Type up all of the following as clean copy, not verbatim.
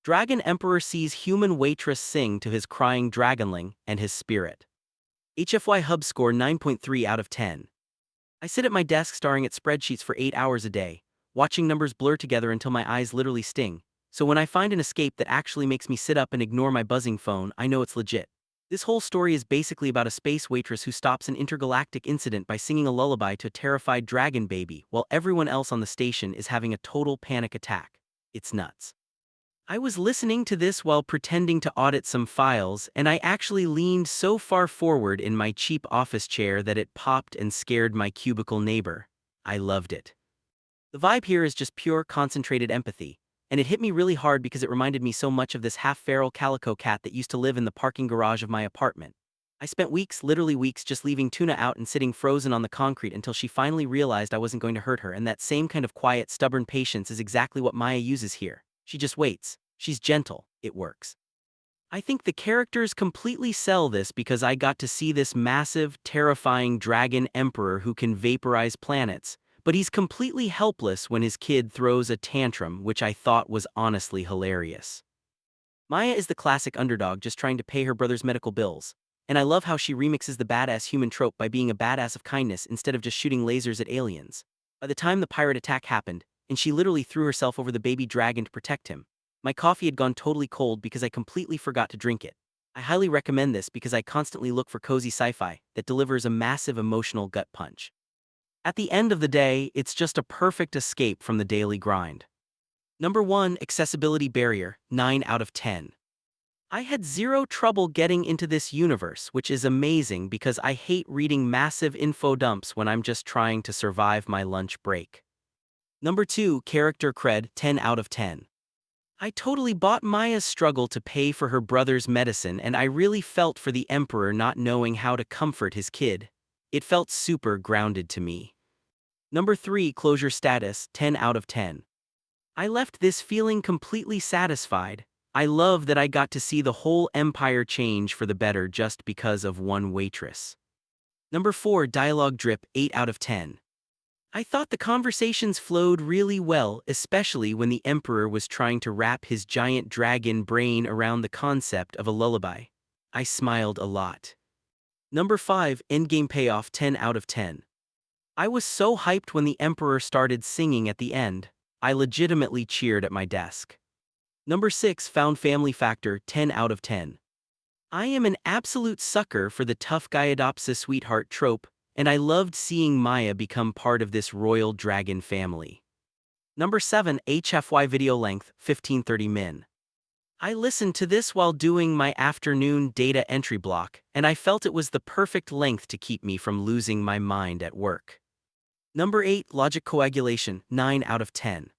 Dragon Emperor sees human waitress sing to his crying dragonling and his spirit. HFY Hub score 9.3 out of 10. I sit at my desk staring at spreadsheets for 8 hours a day, watching numbers blur together until my eyes literally sting. So when I find an escape that actually makes me sit up and ignore my buzzing phone, I know it's legit. This whole story is basically about a space waitress who stops an intergalactic incident by singing a lullaby to a terrified dragon baby while everyone else on the station is having a total panic attack. It's nuts. I was listening to this while pretending to audit some files, and I actually leaned so far forward in my cheap office chair that it popped and scared my cubicle neighbor. I loved it. The vibe here is just pure, concentrated empathy, and it hit me really hard because it reminded me so much of this half-feral calico cat that used to live in the parking garage of my apartment. I spent weeks, literally weeks, just leaving Tuna out and sitting frozen on the concrete until she finally realized I wasn't going to hurt her, and that same kind of quiet, stubborn patience is exactly what Maya uses here. She just waits. She's gentle. It works. I think the characters completely sell this because I got to see this massive, terrifying dragon emperor who can vaporize planets, but he's completely helpless when his kid throws a tantrum, which I thought was honestly hilarious. Maya is the classic underdog just trying to pay her brother's medical bills, and I love how she remixes the badass human trope by being a badass of kindness instead of just shooting lasers at aliens. By the time the pirate attack happened, and she literally threw herself over the baby dragon to protect him, my coffee had gone totally cold because I completely forgot to drink it. I highly recommend this because I constantly look for cozy sci-fi that delivers a massive emotional gut punch. At the end of the day, it's just a perfect escape from the daily grind. Number 1, Accessibility Barrier, 9 out of 10. I had zero trouble getting into this universe, which is amazing because I hate reading massive info dumps when I'm just trying to survive my lunch break. Number 2, Character Cred, 10 out of 10. I totally bought Maya's struggle to pay for her brother's medicine, and I really felt for the Emperor not knowing how to comfort his kid. It felt super grounded to me. Number 3, Closure Status, 10 out of 10. I left this feeling completely satisfied. I love that I got to see the whole empire change for the better just because of one waitress. Number 4, Dialogue Drip, 8 out of 10. I thought the conversations flowed really well, especially when the Emperor was trying to wrap his giant dragon brain around the concept of a lullaby. I smiled a lot. Number 5, Endgame Payoff, 10 out of 10. I was so hyped when the Emperor started singing at the end. I legitimately cheered at my desk. Number 6, Found Family Factor, 10 out of 10. I am an absolute sucker for the tough guy adopts a sweetheart trope, and I loved seeing Maya become part of this royal dragon family. Number 7, HFY Video Length, 1530 min. I listened to this while doing my afternoon data entry block, and I felt it was the perfect length to keep me from losing my mind at work. Number 8, Logic Coagulation, 9 out of 10.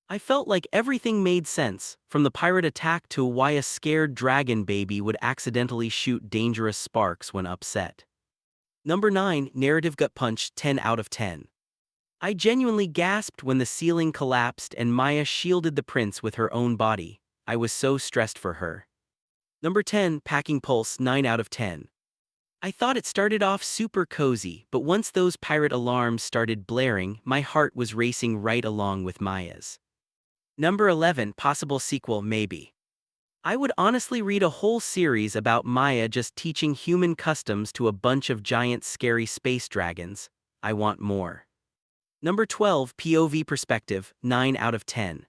I felt like everything made sense, from the pirate attack to why a scared dragon baby would accidentally shoot dangerous sparks when upset. Number 9, Narrative Gut Punch, 10 out of 10. I genuinely gasped when the ceiling collapsed and Maya shielded the prince with her own body. I was so stressed for her. Number 10, Packing Pulse, 9 out of 10. I thought it started off super cozy, but once those pirate alarms started blaring, my heart was racing right along with Maya's. Number 11, Possible Sequel, Maybe. I would honestly read a whole series about Maya just teaching human customs to a bunch of giant scary space dragons. I want more. Number 12, POV Perspective, 9 out of 10.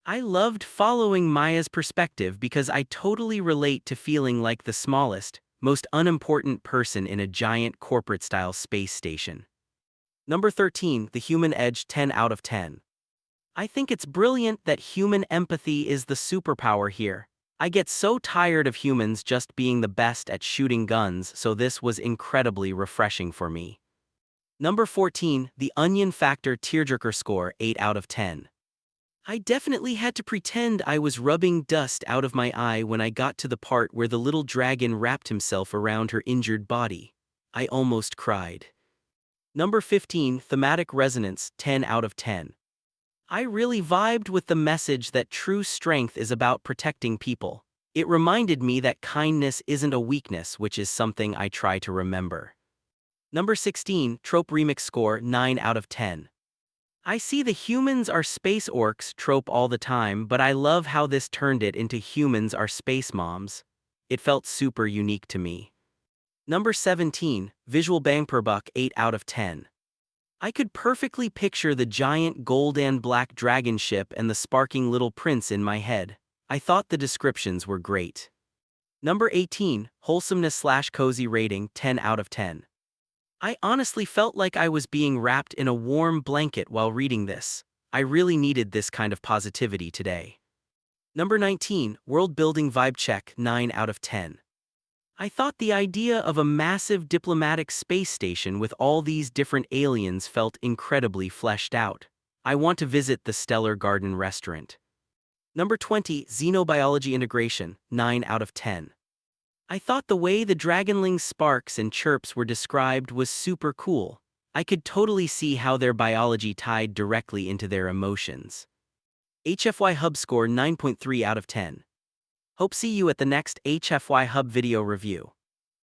I loved following Maya's perspective because I totally relate to feeling like the smallest, most unimportant person in a giant corporate-style space station. Number 13, The Human Edge, 10 out of 10. I think it's brilliant that human empathy is the superpower here. I get so tired of humans just being the best at shooting guns, so this was incredibly refreshing for me. Number 14, The Onion Factor Tearjerker Score, 8 out of 10. I definitely had to pretend I was rubbing dust out of my eye when I got to the part where the little dragon wrapped himself around her injured body. I almost cried. Number 15, Thematic Resonance, 10 out of 10. I really vibed with the message that true strength is about protecting people. It reminded me that kindness isn't a weakness, which is something I try to remember. Number 16, Trope Remix Score, 9 out of 10. I see the humans are space orcs trope all the time, but I love how this turned it into humans are space moms. It felt super unique to me. Number 17, Visual Bang per Buck 8 out of 10. I could perfectly picture the giant gold and black dragon ship and the sparking little prince in my head. I thought the descriptions were great. Number 18, Wholesomeness/Cozy rating 10 out of 10. I honestly felt like I was being wrapped in a warm blanket while reading this. I really needed this kind of positivity today. Number 19, World Building Vibe Check 9 out of 10. I thought the idea of a massive diplomatic space station with all these different aliens felt incredibly fleshed out. I want to visit the Stellar Garden restaurant. Number 20, Xenobiology Integration 9 out of 10. I thought the way the Dragonling sparks and chirps were described was super cool. I could totally see how their biology tied directly into their emotions. HFY Hub score 9.3 out of 10. Hope see you at the next HFY Hub video review.